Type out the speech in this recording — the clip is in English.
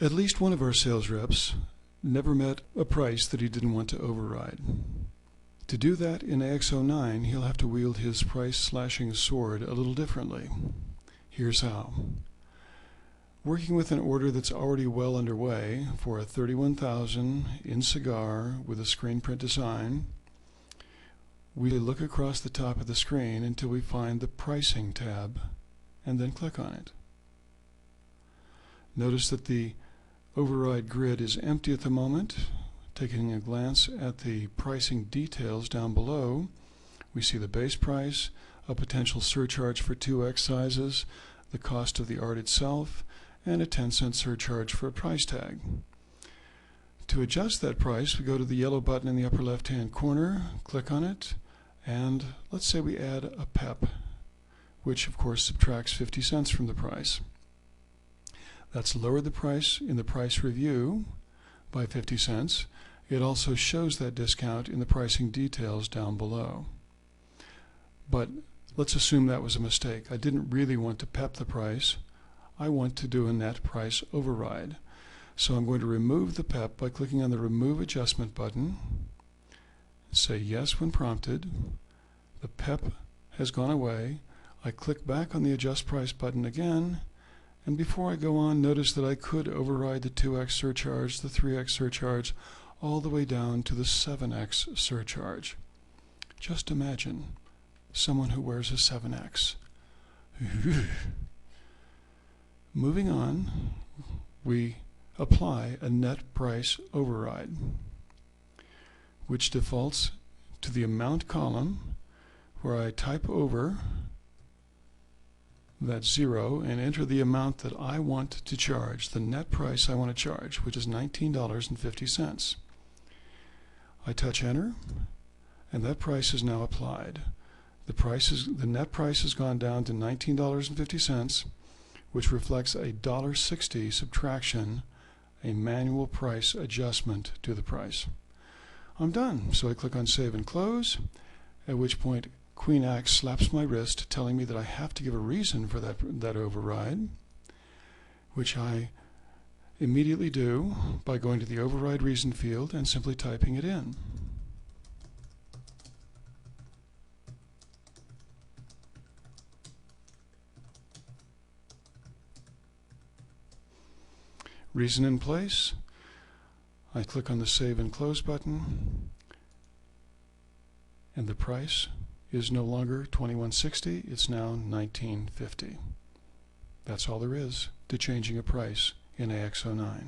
At least one of our sales reps never met a price that he didn't want to override. To do that in AX09, he'll have to wield his price-slashing sword a little differently. Here's how. Working with an order that's already well underway for a 31,000 in cigar with a screen print design, we look across the top of the screen until we find the Pricing tab and then click on it. Notice that the override grid is empty at the moment. Taking a glance at the pricing details down below, we see the base price, a potential surcharge for 2x sizes, the cost of the art itself, and a 10-cent surcharge for a price tag. To adjust that price, we go to the yellow button in the upper left-hand corner, click on it, and let's say we add a PEP, which of course subtracts 50 cents from the price. That's lowered the price in the price review by 50 cents. It also shows that discount in the pricing details down below. But let's assume that was a mistake. I didn't really want to PEP the price. I want to do a net price override. So I'm going to remove the PEP by clicking on the Remove Adjustment button. Say yes when prompted. The PEP has gone away. I click back on the Adjust Price button again. And before I go on, notice that I could override the 2x surcharge, the 3x surcharge, all the way down to the 7x surcharge. Just imagine someone who wears a 7x. Moving on, we apply a net price override, which defaults to the amount column, where I type over that 0 and enter the amount that I want to charge, the net price I want to charge, which is $19.50. I touch enter, and that price is now applied. The net price has gone down to $19.50, which reflects a $1.60 subtraction, a manual price adjustment to the price. I'm done, so I click on Save and Close, at which point Queen Axe slaps my wrist, telling me that I have to give a reason for that override, which I immediately do by going to the Override Reason field and simply typing it in. Reason in place. I click on the Save and Close button, and the price is no longer $21.60, it's now $19.50. That's all there is to changing a price in AX09.